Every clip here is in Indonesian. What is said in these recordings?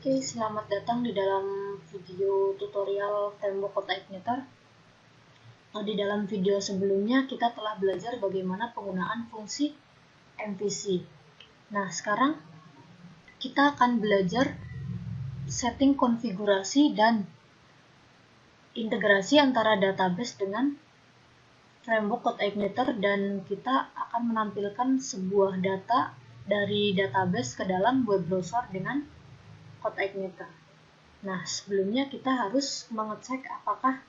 Oke, selamat datang di dalam video tutorial Framework Code Igniter. Di dalam video sebelumnya kita telah belajar bagaimana penggunaan fungsi MVC. Nah, sekarang kita akan belajar setting konfigurasi dan integrasi antara database dengan Framework Code Igniter, dan kita akan menampilkan sebuah data dari database ke dalam web browser dengan Code Igniter. Nah, sebelumnya kita harus mengecek apakah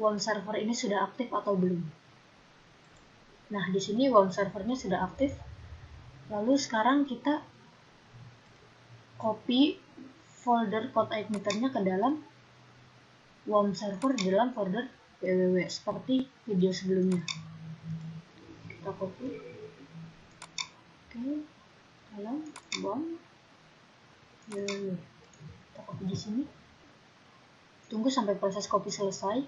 WOM server ini sudah aktif atau belum. Nah, di sini WOM servernya sudah aktif. Lalu sekarang kita copy folder Code Igniter-nya ke dalam WOM server di dalam folder www seperti video sebelumnya. Kita copy. Oke, dalam WOM www. Kita copy di sini. Tunggu sampai proses copy selesai.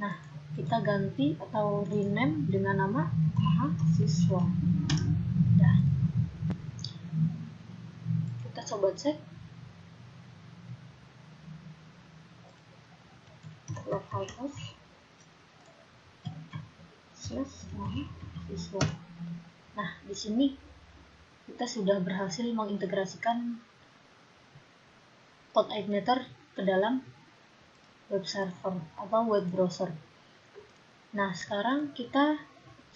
Nah, kita ganti atau rename dengan nama mahasiswa. Nah, kita coba cek localhost /mahasiswa. Nah, di sini kita sudah berhasil mengintegrasikan Code Igniter ke dalam web server atau web browser. Nah, sekarang kita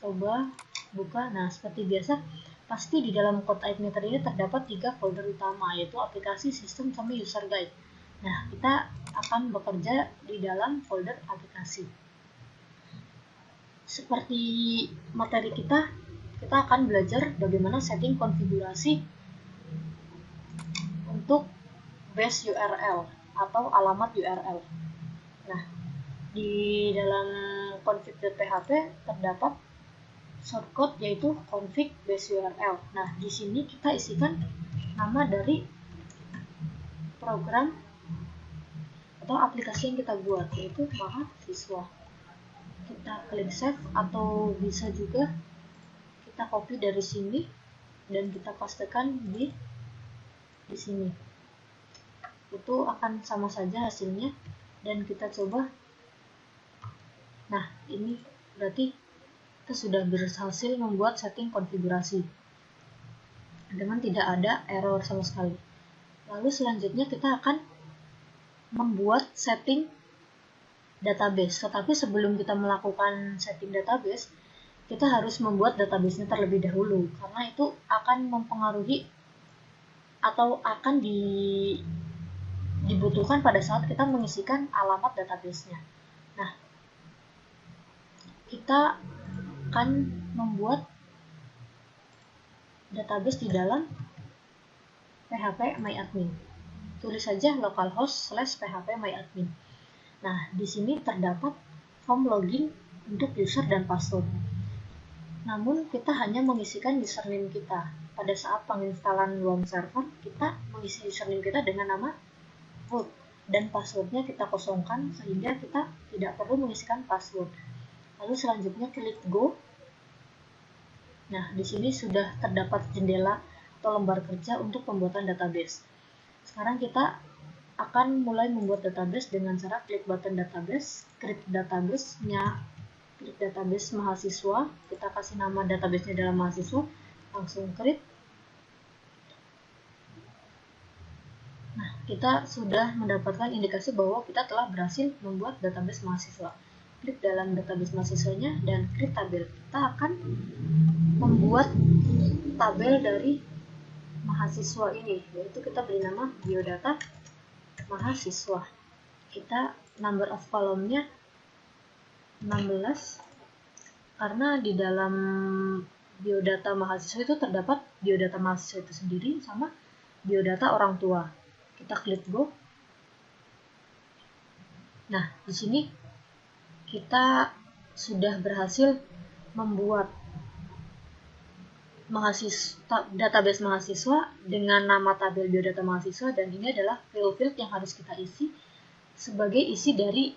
coba buka. Nah, seperti biasa, pasti di dalam Code Igniter ini terdapat 3 folder utama, yaitu aplikasi, sistem, sama user guide. Nah, kita akan bekerja di dalam folder aplikasi. Seperti materi kita akan belajar bagaimana setting konfigurasi untuk base URL atau alamat URL. Nah, di dalam config.php terdapat shortcode yaitu config base URL. Nah, di sini kita isikan nama dari program atau aplikasi yang kita buat, yaitu mahasiswa. Kita klik save, atau bisa juga kita copy dari sini dan kita pastekan di sini. Itu akan sama saja hasilnya, dan kita coba. Nah, ini berarti kita sudah berhasil membuat setting konfigurasi dengan tidak ada error sama sekali. Lalu selanjutnya kita akan membuat setting database. Tetapi sebelum kita melakukan setting database, kita harus membuat database-nya terlebih dahulu, karena itu akan mempengaruhi atau akan dibutuhkan pada saat kita mengisikan alamat database-nya. Nah, kita akan membuat database di dalam php myadmin. Tulis saja localhost /php myadmin. Nah, di sini terdapat form login untuk user dan password. Namun, kita hanya mengisikan username kita. Pada saat penginstalan WOM server, kita mengisi username kita dengan nama root, dan passwordnya kita kosongkan sehingga kita tidak perlu mengisikan password. Lalu selanjutnya klik go. Nah, di sini sudah terdapat jendela atau lembar kerja untuk pembuatan database. Sekarang kita akan mulai membuat database dengan cara klik button database, create database-nya, klik database mahasiswa, kita kasih nama database-nya dalam mahasiswa, langsung create. Nah, kita sudah mendapatkan indikasi bahwa kita telah berhasil membuat database mahasiswa. Klik dalam database mahasiswanya dan create tabel. Kita akan membuat tabel dari mahasiswa ini, yaitu kita beri nama biodata mahasiswa. Kita number of column-nya 16, karena di dalam biodata mahasiswa itu terdapat biodata mahasiswa itu sendiri sama biodata orang tua. Kita klik go. Nah, di sini kita sudah berhasil membuat database mahasiswa dengan nama tabel biodata mahasiswa, dan ini adalah field yang harus kita isi sebagai isi dari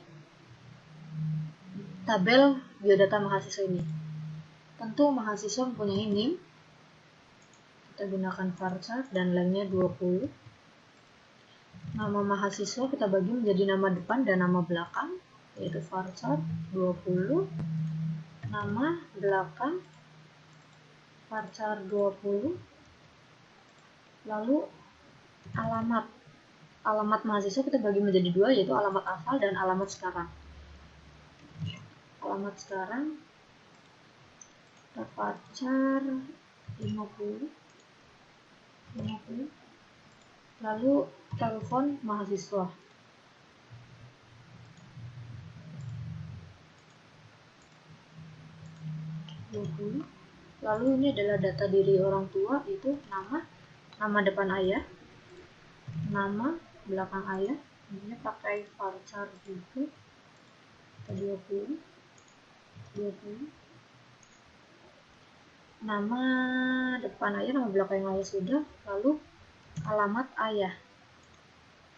tabel biodata mahasiswa ini. Tentu mahasiswa mempunyai name, kita gunakan varchar dan lengthnya 20. Nama mahasiswa kita bagi menjadi nama depan dan nama belakang, yaitu varchar 20, nama belakang varchar 20, lalu alamat mahasiswa kita bagi menjadi 2, yaitu alamat asal dan alamat sekarang. Alamat sekarang kita varchar 50, lalu telepon mahasiswa. Lalu ini adalah data diri orang tua, itu nama depan ayah, nama belakang ayah. Ini pakai varchar juga, 20, nama depan ayah, nama belakang ayah sudah. Lalu alamat ayah.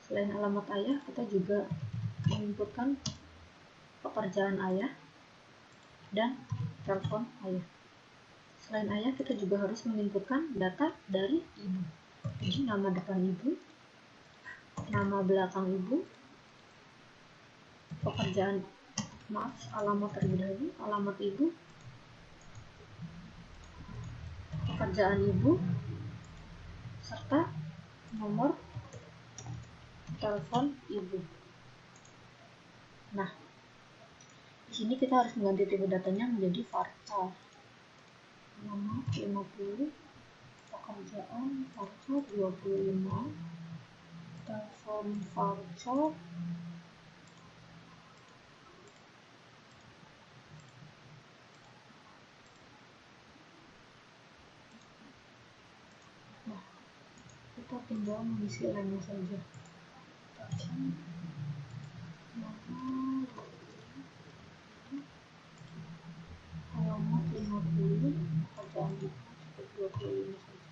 Selain alamat ayah, kita juga menginputkan pekerjaan ayah dan telepon ayah. Selain ayah, kita juga harus menginputkan data dari ibu. Jadi nama depan ibu, nama belakang ibu, alamat terlebih dahulu, alamat ibu, pekerjaan ibu, serta nomor telepon ibu. Nah, di sini kita harus mengganti tipe datanya menjadi varchar. Nama 50, pekerjaan varchar 25, telepon varchar 5. Nah, kita tinggal mengisi lainnya saja. Alamat 50, pekerjaan itu cukup 25 saja.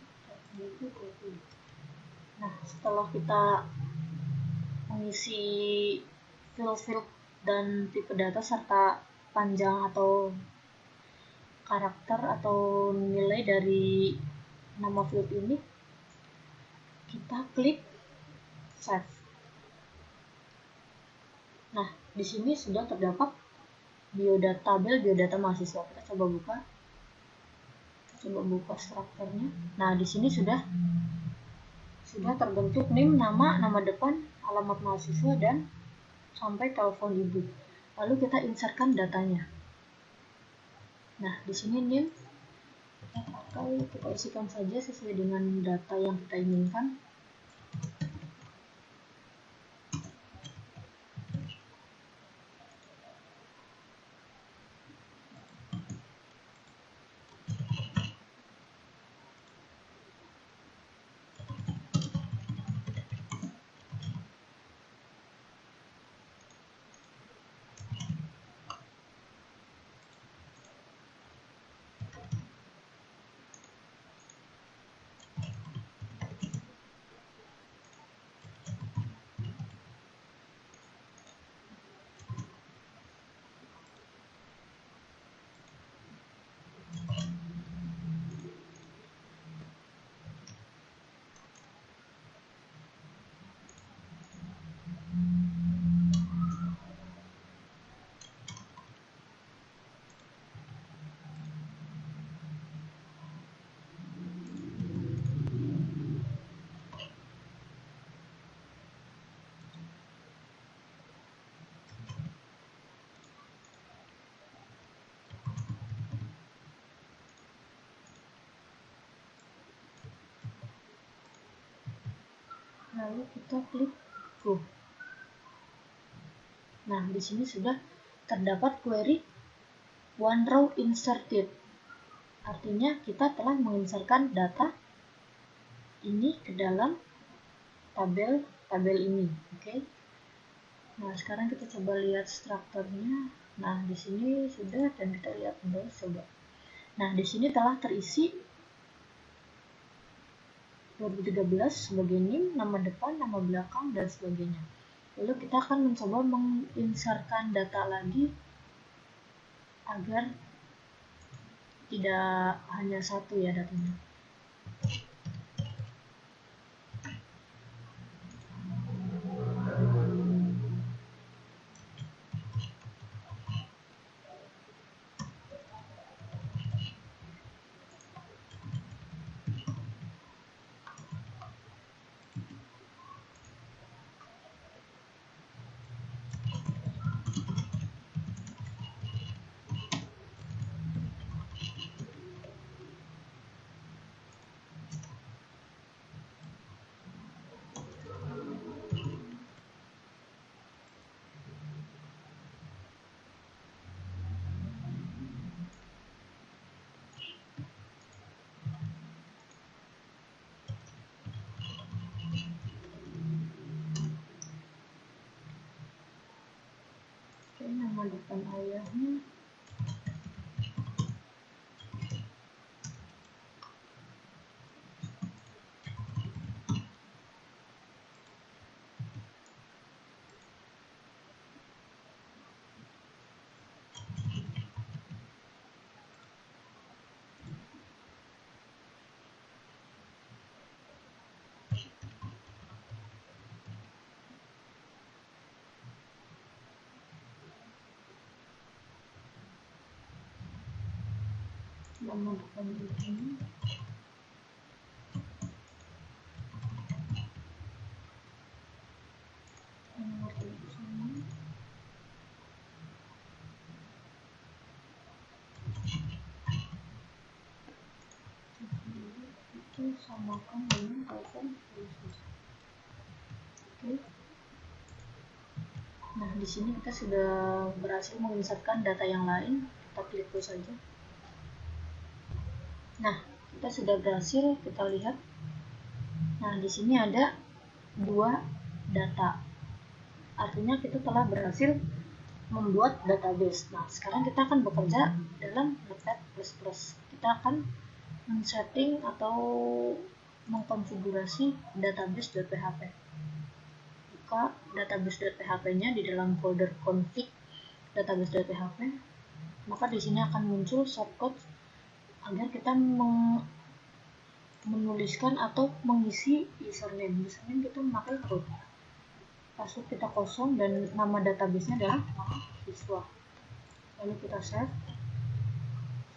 Itu 20. Nah, setelah kita mengisi field dan tipe data serta panjang atau karakter atau nilai dari nama field ini, kita klik save. Nah, di sini sudah terdapat tabel biodata mahasiswa. Kita coba buka strukturnya. Nah, di sini sudah terbentuk NIM, nama depan, alamat mahasiswa, dan sampai telepon ibu. Lalu kita insertkan datanya. Nah, di sini NIM kita isikan saja sesuai dengan data yang kita inginkan. Lalu kita klik go. Nah, di sini sudah terdapat query one row inserted. Artinya kita telah menginsertkan data ini ke dalam tabel ini. Oke. Nah, sekarang kita coba lihat strukturnya. Nah, di sini sudah, dan kita lihat kembali coba. Nah, di sini telah terisi 2013 sebagai NIM, nama depan, nama belakang, dan sebagainya. Lalu kita akan mencoba menginsertkan data lagi agar tidak hanya satu ya datanya. cahayanya nama depan ini nomor tulisan itu samakan dengan telepon khusus. Oke. Nah, di sini kita sudah berhasil menginsertkan data yang lain. Kita klik close saja. Nah, kita sudah berhasil, kita lihat. Nah, di sini ada 2 data. Artinya kita telah berhasil membuat database. Nah, sekarang kita akan bekerja dalam Notepad++. Kita akan men-setting atau mengkonfigurasi database.php. Buka database.php-nya di dalam folder config database.php. Maka di sini akan muncul shortcut agar kita menuliskan atau mengisi username. Username kita memakai root. Password kita kosong dan nama database-nya adalah mahasiswa. Lalu kita save.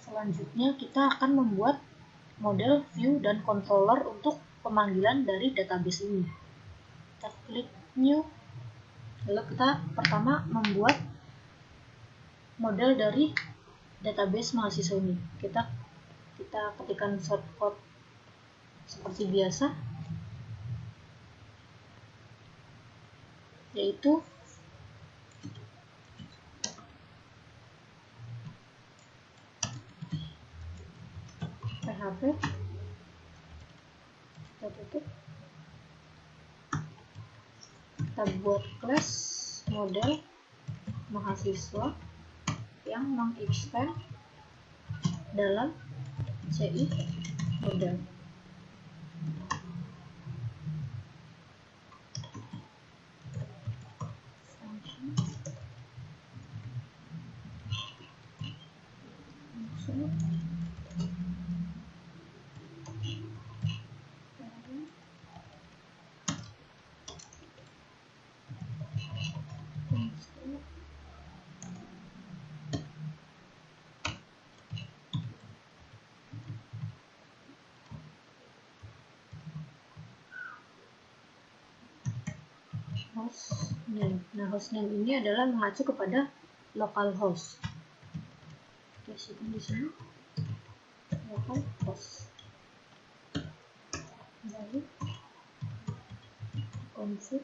Selanjutnya kita akan membuat model, view, dan controller untuk pemanggilan dari database ini. Kita klik new. Lalu kita pertama membuat model dari database mahasiswa ini. Kita ketikkan shortcode seperti biasa, yaitu PHP, kita tutup, kita buat class model mahasiswa yang mengextend dalam CI model. Hostname. Nah, hostname ini adalah mengacu kepada localhost. Kita simpan di sini localhost. Lalu config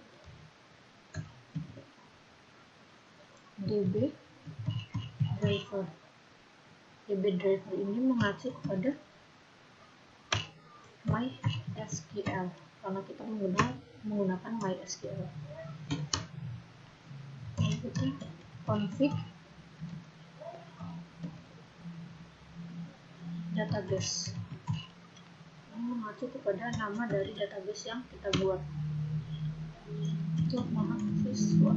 db driver. db driver ini mengacu kepada MySQL karena kita menggunakan MySQL. Lalu kita config database. Ini mengacu kepada nama dari database yang kita buat. Itu mahasiswa.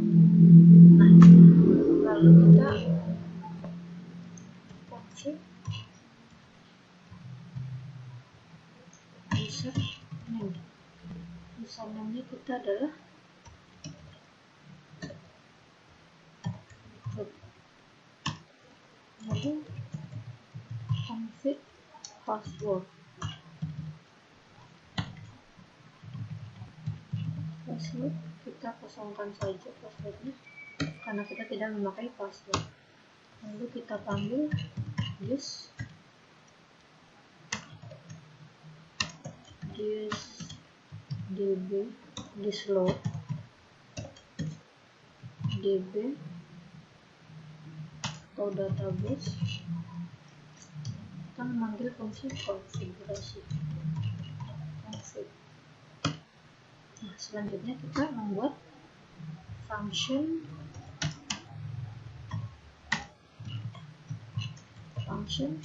Nah, lalu kita config username. Username-nya kita adalah lalu config password. Password kita kosongkan saja passwordnya karena kita tidak memakai password. Lalu kita panggil this db load db atau database. Kita memanggil fungsi konfigurasi config. Nah, selanjutnya kita membuat function function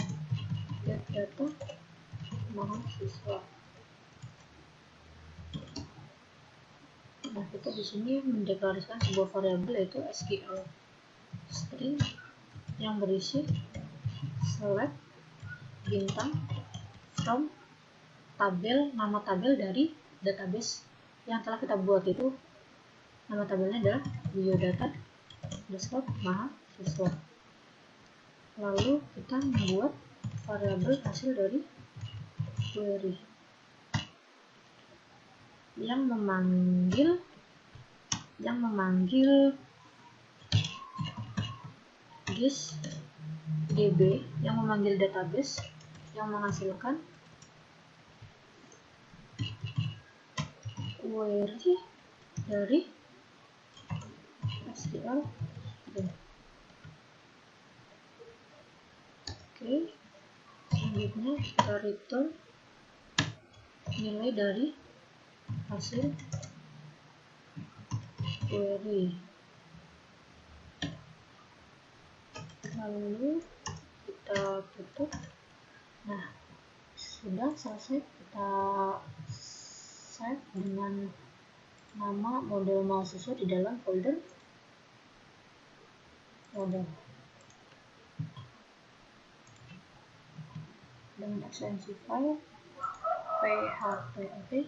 get data mahasiswa. Nah, kita di sini mendeklarasikan sebuah variabel yaitu SQL string yang berisi select bintang from tabel, nama tabel dari database yang telah kita buat, itu nama tabelnya adalah biodata underscore mahasiswa. Lalu kita membuat variabel hasil dari query yang memanggil this db, yang memanggil database, yang menghasilkan query dari SQL. Oke, selanjutnya kita return nilai dari hasil query. Lalu kita tutup. Nah, sudah selesai. Kita save dengan nama model mahasiswa di dalam folder model dengan ekstensi file php. Oke.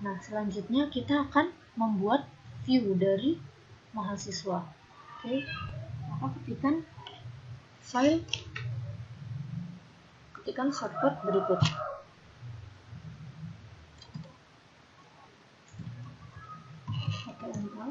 Nah, selanjutnya kita akan membuat view dari mahasiswa. Oke, maka ketikkan file, ketikkan shortcut berikut. Enter.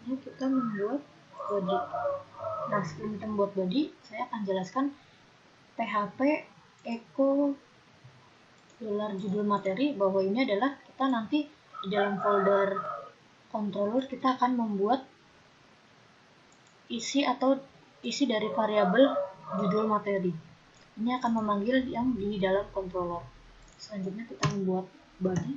Kita membuat body. Nah, sebelum kita membuat body, saya akan jelaskan PHP echo $judul materi, bahwa ini adalah kita nanti di dalam folder controller kita akan membuat isi dari variabel judul materi. Ini akan memanggil yang di dalam controller. Selanjutnya kita membuat body.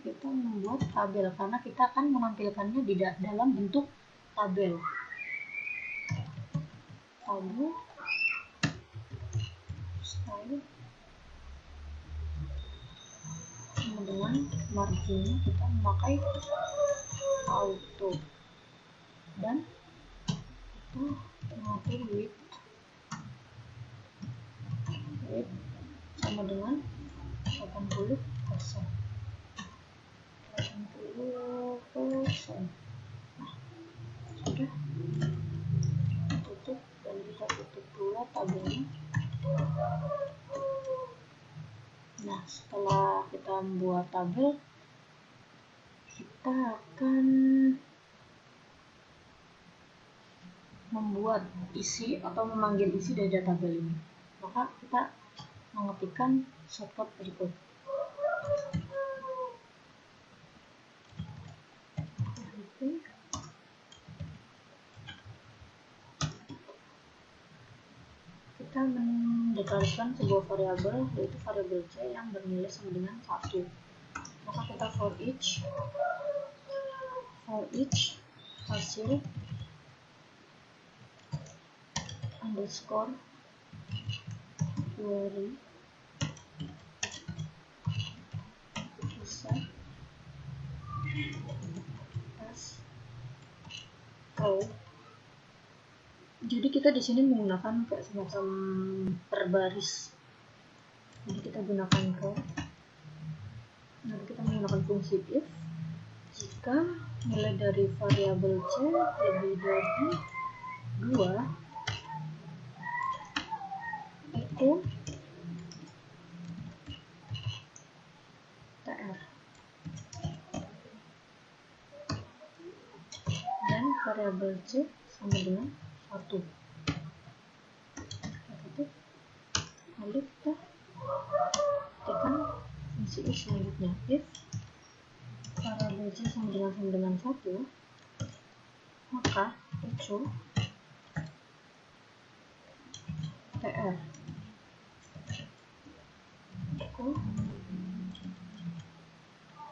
Kita membuat tabel karena kita akan menampilkannya di dalam bentuk tabel. Tabel style dengan marginnya kita memakai auto dan kita mengatur width sama dengan 80%. Nah, sudah tutup, dan kita tutup pula tabelnya. Nah, setelah kita membuat tabel, kita akan membuat isi atau memanggil isi dari tabel ini. Maka kita mengetikkan shortcut berikut. Kita mendeklarasikan sebuah variabel, yaitu variabel c yang bernilai sama dengan 1. Maka kita for each hasil underscore query set as row. Jadi kita di sini menggunakan kayak semacam berbaris. Jadi kita gunakan for. Nanti kita menggunakan fungsi if jika nilai dari variabel c lebih dari 2 itu tr, dan variabel c sama dengan 1. Lalu kita tekan fungsi if selanjutnya. If variabel c sama dengan 1, maka itu tr equal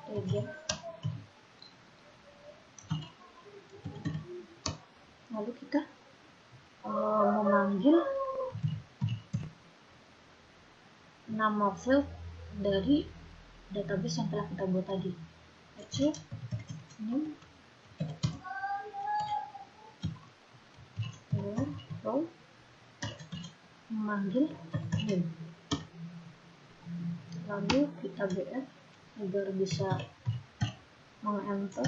tg. Lalu kita memanggil nama field dari database yang telah kita buat tadi, yaitu name row memanggil name. Lalu kita br agar bisa meng-enter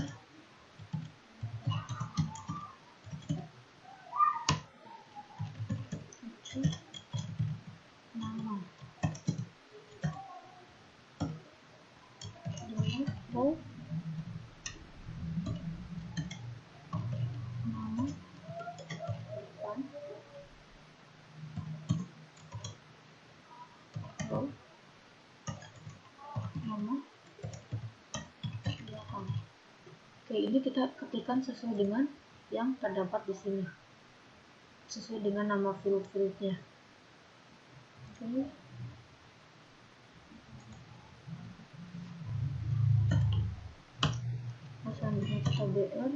nama row, nama depan row, nama belakang. Oke, ini kita ketikkan sesuai dengan yang terdapat di sini, sesuai dengan nama field-fieldnya. Oke. Selanjutnya kita br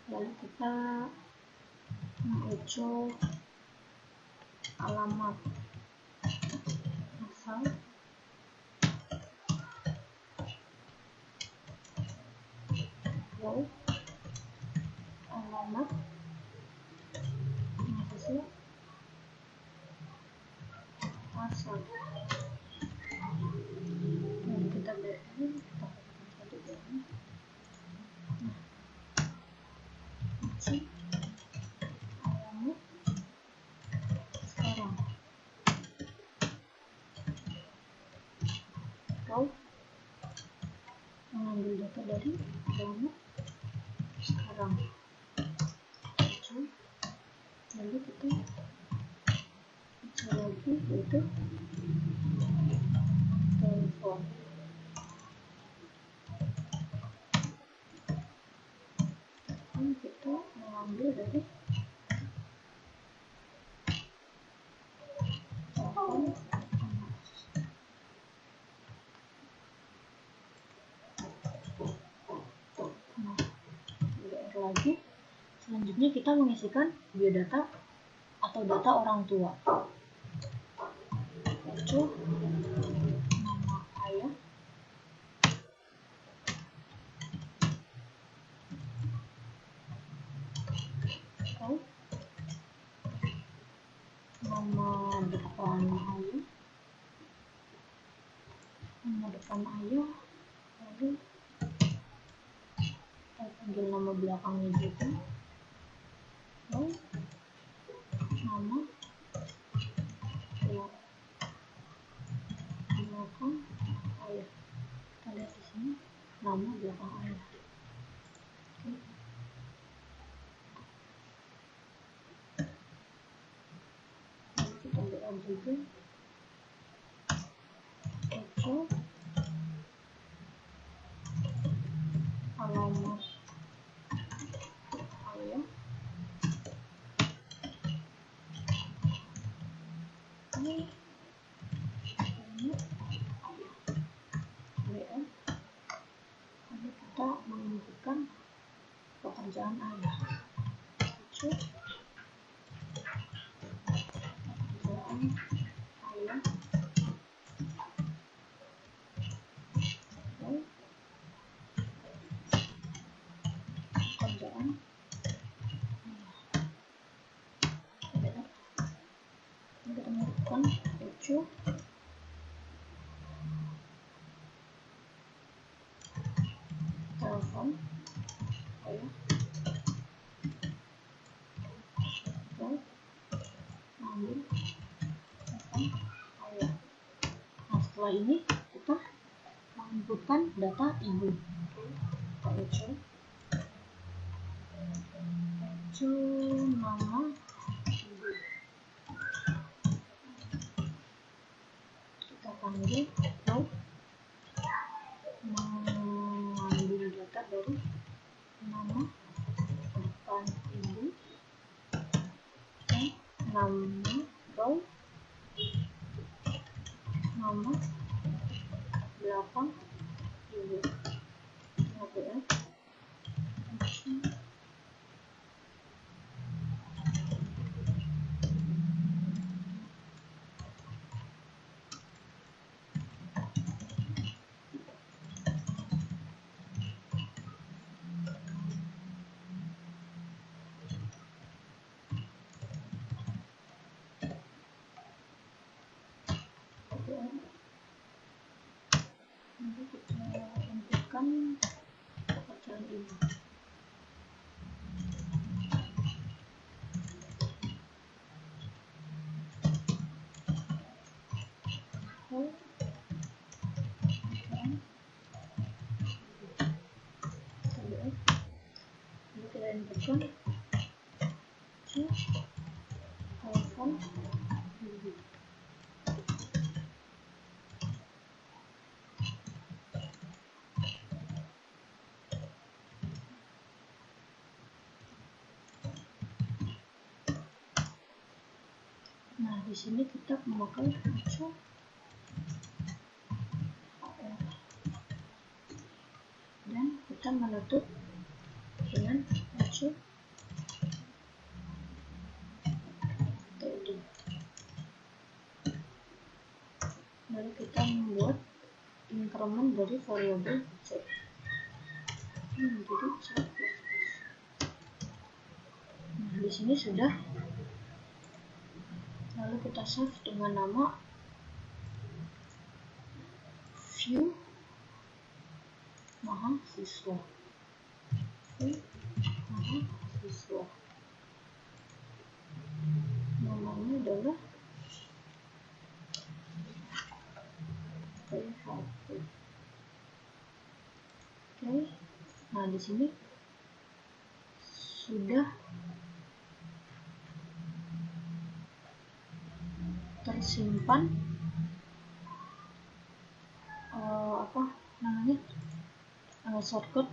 lalu kita mengeco alamat asal row alamat hasil asal. Lalu kita br, kita tadi br. Alamat sekarang row mengambil data dari alamat sekarang. Lalu kita cari lagi, yaitu telepon. Kita mengambil dari telepon. Nah, br lagi. Selanjutnya kita mengisikan biodata atau data orang tua, yaitu nama ayah, atau nama depan ayah, lalu kita panggil nama belakangnya juga, lalu nama belakang ayah. Kita lihat di sini nama belakang ayah. Oke. juga Ojo alamat ayah ini WM. Lalu kita menunjukkan pekerjaan ayah. Ojo pekerjaan ayah. Pekerjaan kita menunjukkan Ojo telepon ayah. Ambil telepon ayah. Nah, setelah ini kita menginputkan data ibu. Ojo nama ibu. Kita panggil lalu mengambil data dari nama depan ibu dan nama row nama belakang ibu. APF nanti kita inputkan pekerjaan ibu. Lalu kita inputkan telepon ibu. Nah, di sini kita memakai Ojo dan kita menutup dengan Ojo TD. Lalu kita membuat increment dari variabel C menjadi C++. Nah, di sini sudah. Lalu kita save dengan nama view mahasiswa. Mahasiswa. Namanya adalah PHP. Oke. Nah, di sini sudah tersimpan shortcode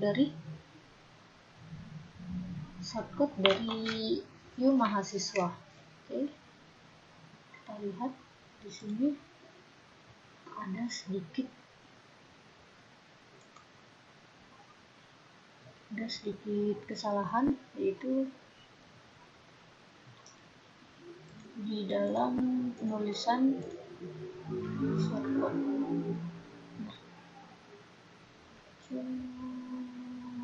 dari view mahasiswa. Oke. Kita lihat di sini ada sedikit kesalahan, yaitu di dalam penulisan shortcode.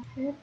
Oke.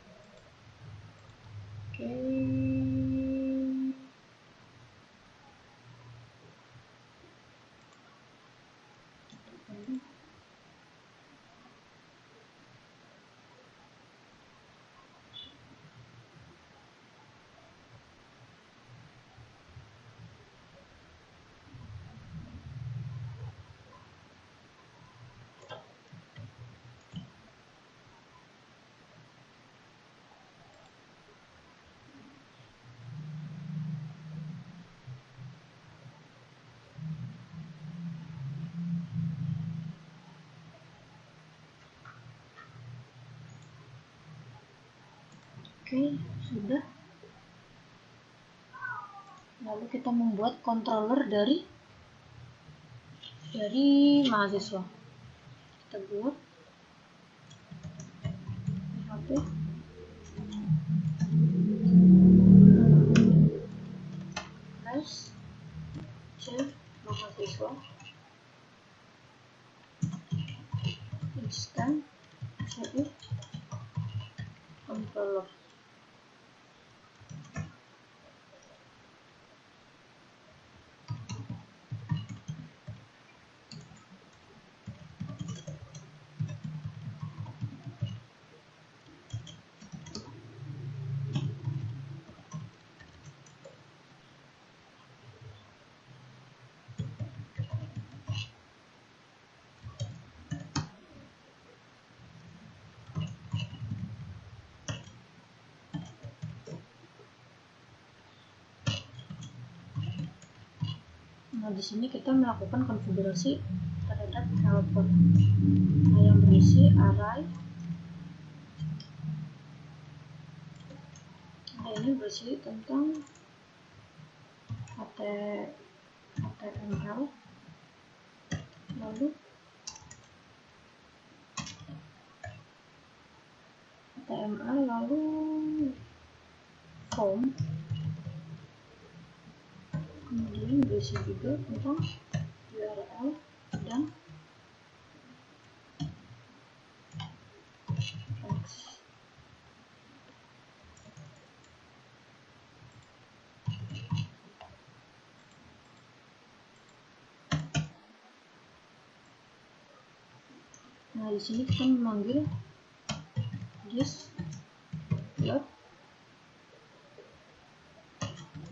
Oke, sudah. Lalu kita membuat controller dari mahasiswa. Kita buat PHP chef mahasiswa instant CI controller. Nah, di sini kita melakukan konfigurasi terhadap helper. Nah, yang berisi array. Nah, ini berisi tentang HTML, lalu form, kemudian berisi juga tentang URL dan text. Nah, di sini kita memanggil this load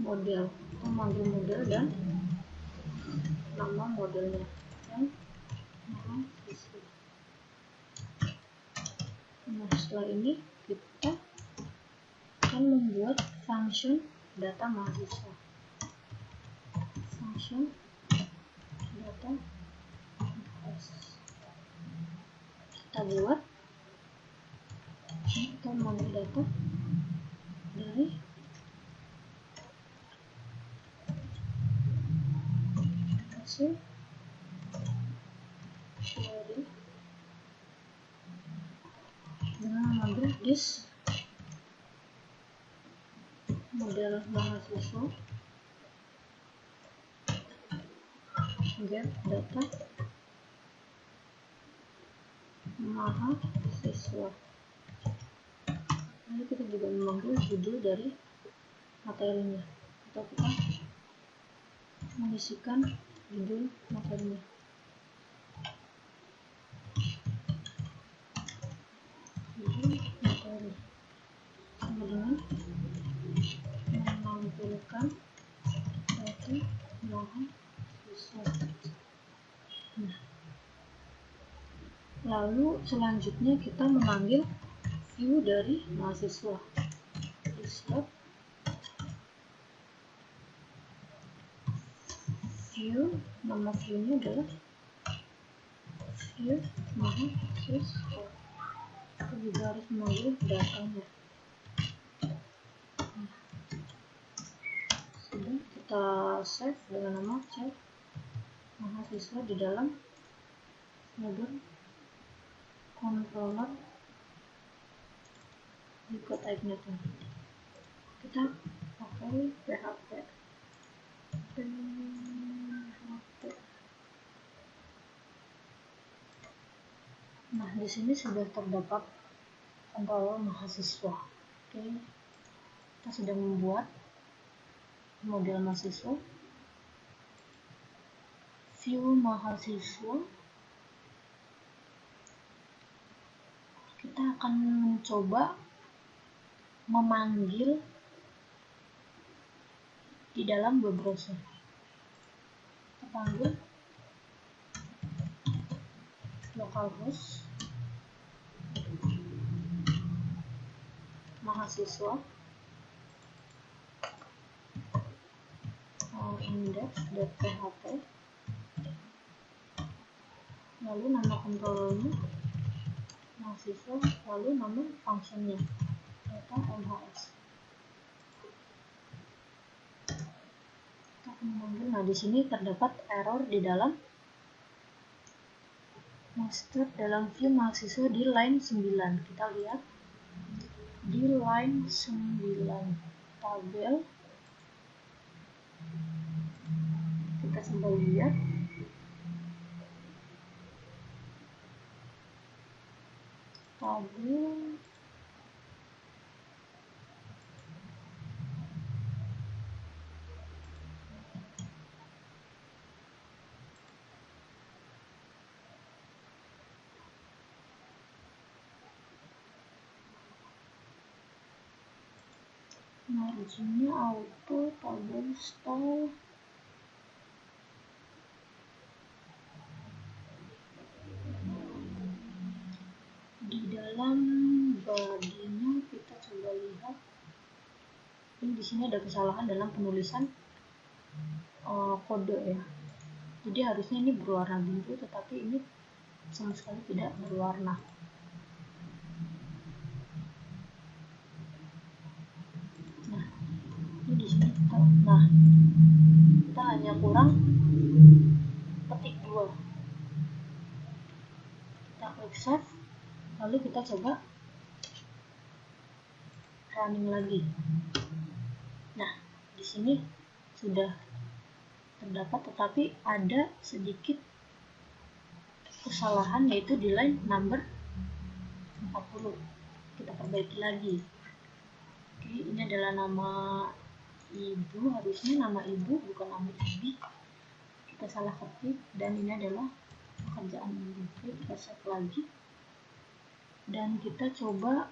model, memanggil model dan nama modelnya dan nama siswa. Nah, setelah ini kita akan membuat function data mahasiswa. Function data kita buat, kita mengambil data dari hasil query dengan mengambil this model mahasiswa get data mahasiswa. Lalu kita juga memanggil judul dari materinya, atau kita mengisikan judul materinya. Judul materi sama dengan menampilkan data mahasiswa. Nah, lalu selanjutnya kita memanggil view dari mahasiswa. View, nama viewnya adalah view mahasiswa. Kita juga harus memanggil datanya. Sudah, kita save dengan nama chat mahasiswa di dalam folder controller di code ignite. Kita pakai PHP. Nah, di sini sudah terdapat controller mahasiswa. Oke, kita sudah membuat model mahasiswa, view mahasiswa. Kita akan mencoba memanggil di dalam web browser. Kita panggil localhost mahasiswa index.php, lalu nama controllernya mahasiswa, lalu nama functionnya data MHS. Kita akan memanggil. Nah, di sini terdapat error di dalam master dalam view mahasiswa di line 9. Kita lihat di line 9 tabel. Kita coba lihat. Tabel marginnya auto, tabel style, di dalam bodinya kita coba lihat. Ini di sini ada kesalahan dalam penulisan kode ya. Jadi harusnya ini berwarna biru, tetapi ini sama sekali tidak berwarna. Nah, ini di sini kita hanya kurang petik 2. Kita klik save, lalu kita coba running lagi. Nah, di sini sudah terdapat, tetapi ada sedikit kesalahan, yaitu di line number 40. Kita perbaiki lagi. Oke, ini adalah nama ibu, harusnya nama ibu bukan nama ibu. Kita salah ketik, dan ini adalah pekerjaan ibu. Oke, kita save lagi dan kita coba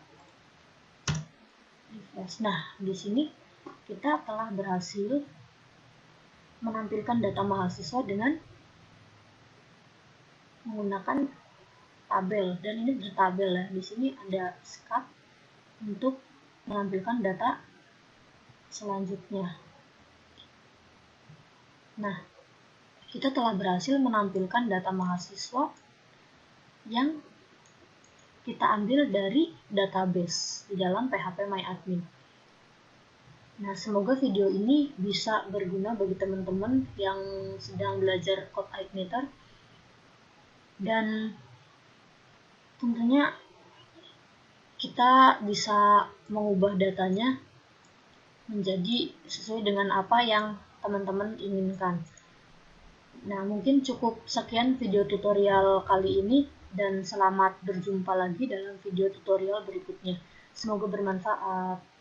refresh. Nah, di sini kita telah berhasil menampilkan data mahasiswa dengan menggunakan tabel, dan ini di tabel ya. Di sini ada scat untuk menampilkan data selanjutnya. Nah, kita telah berhasil menampilkan data mahasiswa yang kita ambil dari database di dalam PHP MyAdmin. Nah, semoga video ini bisa berguna bagi teman-teman yang sedang belajar Code Igniter, dan tentunya kita bisa mengubah datanya menjadi sesuai dengan apa yang teman-teman inginkan. Nah, mungkin cukup sekian video tutorial kali ini, dan selamat berjumpa lagi dalam video tutorial berikutnya. Semoga bermanfaat.